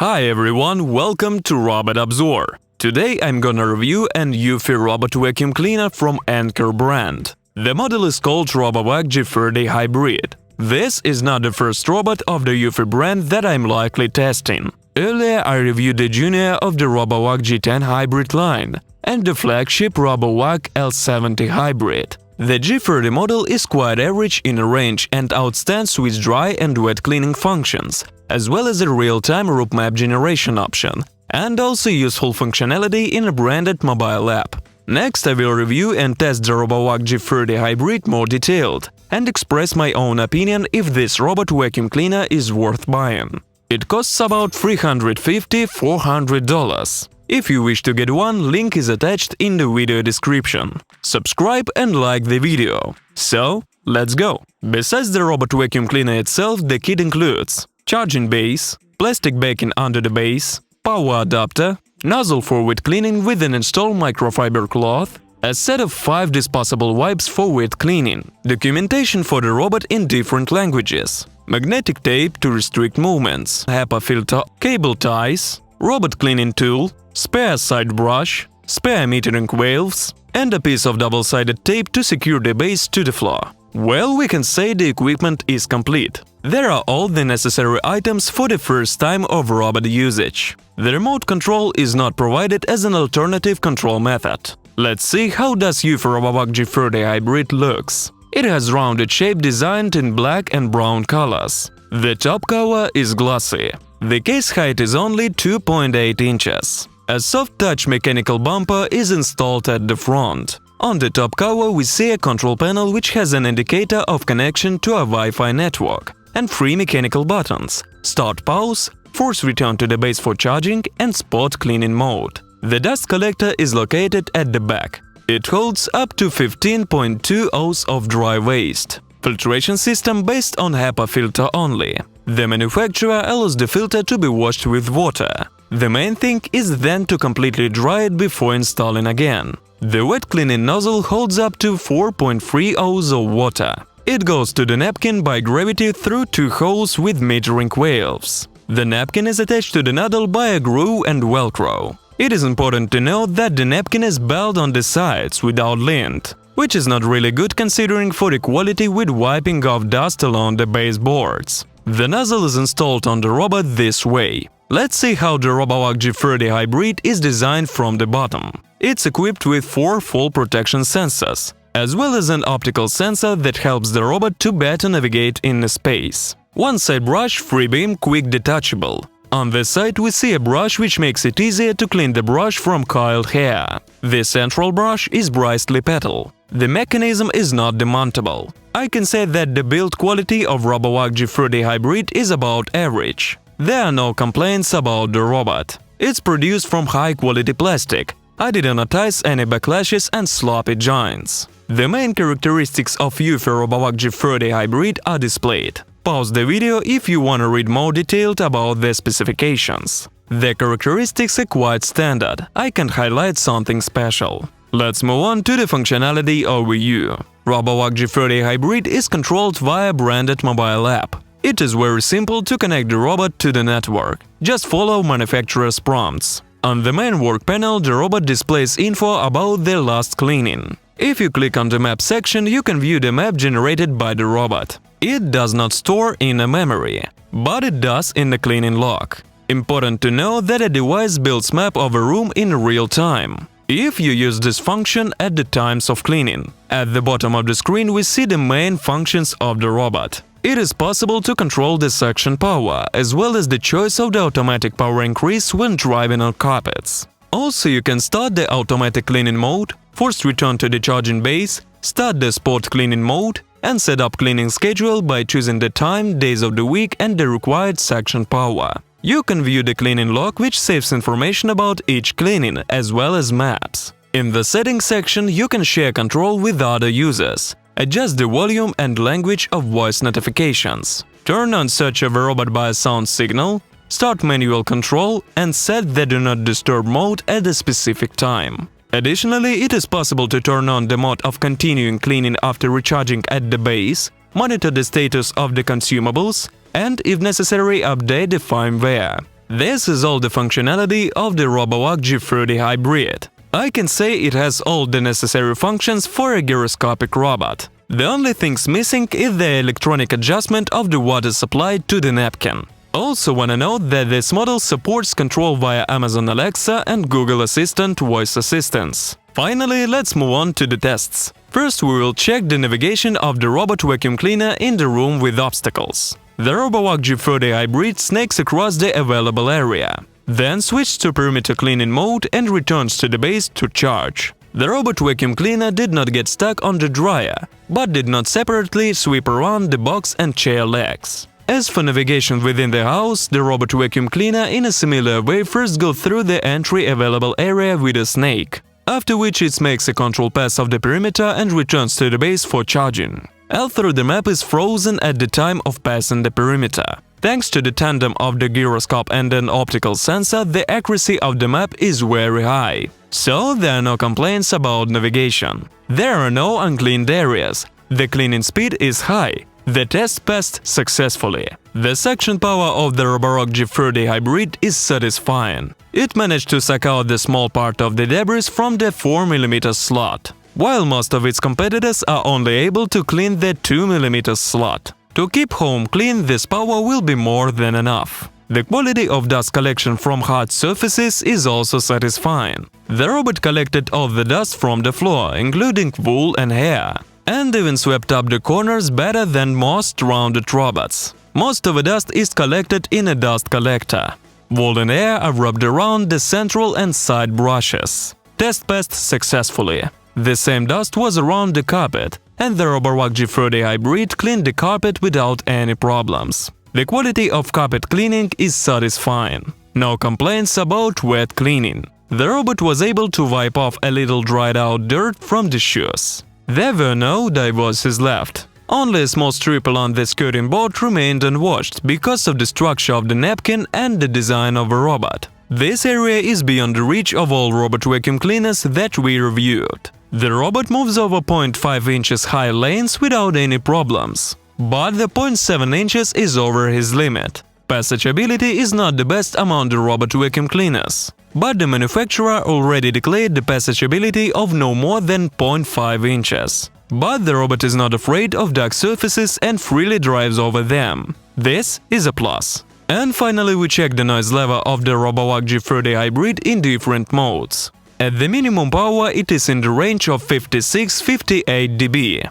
Hi everyone, welcome to RoboTOBZOR. Today I'm gonna review an Eufy robot vacuum cleaner from Anker brand. The model is called RoboVac G30 Hybrid. This is not the first robot of the Eufy brand that I'm likely testing. Earlier I reviewed the junior of the RoboVac G10 Hybrid line and the flagship RoboVac L70 Hybrid. The G30 model is quite average in range and outstands with dry and wet cleaning functions, as well as a real-time route map generation option, and also useful functionality in a branded mobile app. Next I will review and test the RoboVac G30 Hybrid more detailed, and express my own opinion if this robot vacuum cleaner is worth buying. It costs about $350–400. If you wish to get one, link is attached in the video description. Subscribe and like the video. So, let's go! Besides the robot vacuum cleaner itself, the kit includes charging base, plastic backing under the base, power adapter, nozzle for wet cleaning with an installed microfiber cloth, a set of 5 disposable wipes for wet cleaning, documentation for the robot in different languages, magnetic tape to restrict movements, HEPA filter, cable ties, robot cleaning tool, spare side brush, spare metering valves, and a piece of double-sided tape to secure the base to the floor. Well, we can say the equipment is complete. There are all the necessary items for the first time of robot usage. The remote control is not provided as an alternative control method. Let's see how does Eufy RoboVac G30 Hybrid looks. It has rounded shape designed in black and brown colors. The top cover is glossy. The case height is only 2.8 inches. A soft touch mechanical bumper is installed at the front. On the top cover we see a control panel which has an indicator of connection to a Wi-Fi network and 3 mechanical buttons: start pause, force return to the base for charging, and spot cleaning mode. The dust collector is located at the back. It holds up to 15.2 oz of dry waste. Filtration system based on HEPA filter only. The manufacturer allows the filter to be washed with water. The main thing is then to completely dry it before installing again. The wet cleaning nozzle holds up to 4.3 oz of water. It goes to the napkin by gravity through 2 holes with metering valves. The napkin is attached to the nozzle by a groove and Velcro. It is important to note that the napkin is belled on the sides without lint, which is not really good considering for the quality with wiping off dust along the baseboards. The nozzle is installed on the robot this way. Let's see how the RoboVac G30 Hybrid is designed from the bottom. It's equipped with 4 fall protection sensors, as well as an optical sensor that helps the robot to better navigate in the space. One side brush, free-beam, quick detachable. On this side we see a brush which makes it easier to clean the brush from coiled hair. The central brush is bristly petal. The mechanism is not demountable. I can say that the build quality of RoboVac G30 Hybrid is about average. There are no complaints about the robot. It's produced from high-quality plastic. I didn't notice any backlashes and sloppy joints. The main characteristics of Eufy RoboVac G30 Hybrid are displayed. Pause the video if you want to read more detailed about the specifications. The characteristics are quite standard. I can highlight something special. Let's move on to the functionality overview. RoboVac G30 Hybrid is controlled via branded mobile app. It is very simple to connect the robot to the network. Just follow manufacturer's prompts. On the main work panel, the robot displays info about the last cleaning. If you click on the map section, you can view the map generated by the robot. It does not store in a memory, but it does in the cleaning log. Important to know that a device builds map of a room in real time, if you use this function at the times of cleaning. At the bottom of the screen we see the main functions of the robot. It is possible to control the suction power, as well as the choice of the automatic power increase when driving on carpets. Also, you can start the automatic cleaning mode, force return to the charging base, start the spot cleaning mode, and set up cleaning schedule by choosing the time, days of the week, and the required suction power. You can view the cleaning log, which saves information about each cleaning, as well as maps. In the settings section, you can share control with other users. Adjust the volume and language of voice notifications. Turn on search of a robot by a sound signal. Start manual control and set the Do Not Disturb mode at a specific time. Additionally, it is possible to turn on the mode of continuing cleaning after recharging at the base, monitor the status of the consumables, and, if necessary, update the firmware. This is all the functionality of the RoboVac G30 Hybrid. I can say it has all the necessary functions for a gyroscopic robot. The only things missing is the electronic adjustment of the water supply to the napkin. Also wanna note that this model supports control via Amazon Alexa and Google Assistant voice assistants. Finally, let's move on to the tests. First, we will check the navigation of the robot vacuum cleaner in the room with obstacles. The RoboVac G30 Hybrid snakes across the available area. Then switch to perimeter cleaning mode and returns to the base to charge. The robot vacuum cleaner did not get stuck on the dryer, but did not separately sweep around the box and chair legs. As for navigation within the house, the robot vacuum cleaner in a similar way first goes through the entry available area with a snake, after which it makes a control pass of the perimeter and returns to the base for charging. Although the map is frozen at the time of passing the perimeter. Thanks to the tandem of the gyroscope and an optical sensor, the accuracy of the map is very high. So there are no complaints about navigation. There are no uncleaned areas. The cleaning speed is high. The test passed successfully. The suction power of the RoboVac G30 Hybrid is satisfying. It managed to suck out the small part of the debris from the 4mm slot, while most of its competitors are only able to clean the 2mm slot. To keep home clean, this power will be more than enough. The quality of dust collection from hard surfaces is also satisfying. The robot collected all the dust from the floor, including wool and hair, and even swept up the corners better than most rounded robots. Most of the dust is collected in a dust collector. Wool and hair are rubbed around the central and side brushes. Test passed successfully. The same dust was around the carpet, and the RoboVac G30 Hybrid cleaned the carpet without any problems. The quality of carpet cleaning is satisfying. No complaints about wet cleaning. The robot was able to wipe off a little dried out dirt from the shoes. There were no divorces left. Only a small strip along the skirting board remained unwashed because of the structure of the napkin and the design of a robot. This area is beyond the reach of all robot vacuum cleaners that we reviewed. The robot moves over 0.5 inches high lanes without any problems, but the 0.7 inches is over his limit. Passageability is not the best among the robot vacuum cleaners, but the manufacturer already declared the passageability of no more than 0.5 inches. But the robot is not afraid of dark surfaces and freely drives over them. This is a plus. And finally, we check the noise level of the RoboVac G30 Hybrid in different modes. At the minimum power, it is in the range of 56–58 dB.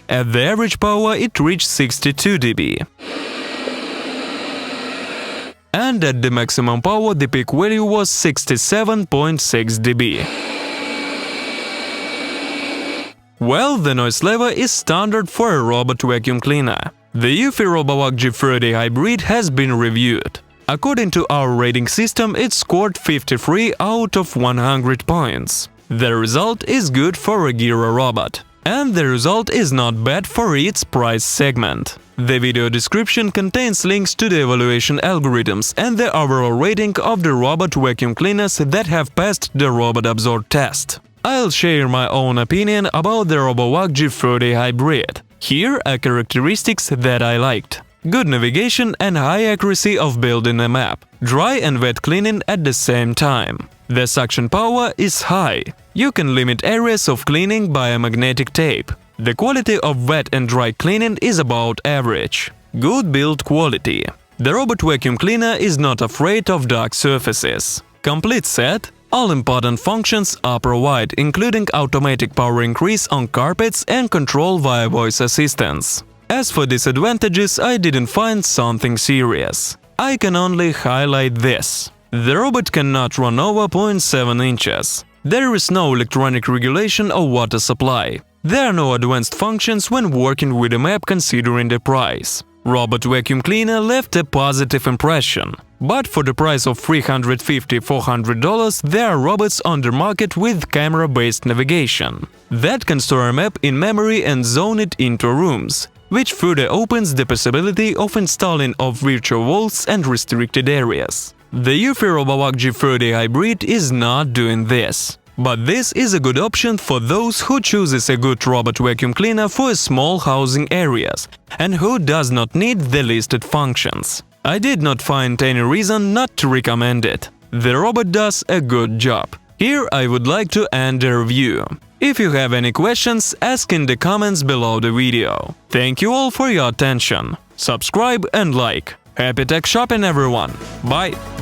At the average power, it reached 62 dB. And at the maximum power, the peak value was 67.6 dB. Well, the noise level is standard for a robot vacuum cleaner. The Eufy RoboVac G30 Hybrid has been reviewed. According to our rating system, it scored 53 out of 100 points. The result is good for a GYRO robot. And the result is not bad for its price segment. The video description contains links to the evaluation algorithms and the overall rating of the robot vacuum cleaners that have passed the ROBOTOBZOR test. I'll share my own opinion about the RoboVac G30 Hybrid. Here are characteristics that I liked. Good navigation and high accuracy of building a map. Dry and wet cleaning at the same time. The suction power is high. You can limit areas of cleaning by a magnetic tape. The quality of wet and dry cleaning is about average. Good build quality. The robot vacuum cleaner is not afraid of dark surfaces. Complete set. All important functions are provided, including automatic power increase on carpets and control via voice assistants. As for disadvantages, I didn't find something serious. I can only highlight this. The robot cannot run over 0.7 inches. There is no electronic regulation of water supply. There are no advanced functions when working with a map considering the price. Robot vacuum cleaner left a positive impression. But for the price of $350–400, there are robots on the market with camera-based navigation that can store a map in memory and zone it into rooms, which further opens the possibility of installing of virtual walls and restricted areas. The Eufy RoboVac G30 Hybrid is not doing this. but this is a good option for those who chooses a good robot vacuum cleaner for small housing areas and who does not need the listed functions. I did not find any reason not to recommend it. The robot does a good job. Here I would like to end the review. If you have any questions, ask in the comments below the video. Thank you all for your attention. Subscribe and like. Happy tech shopping, everyone. Bye!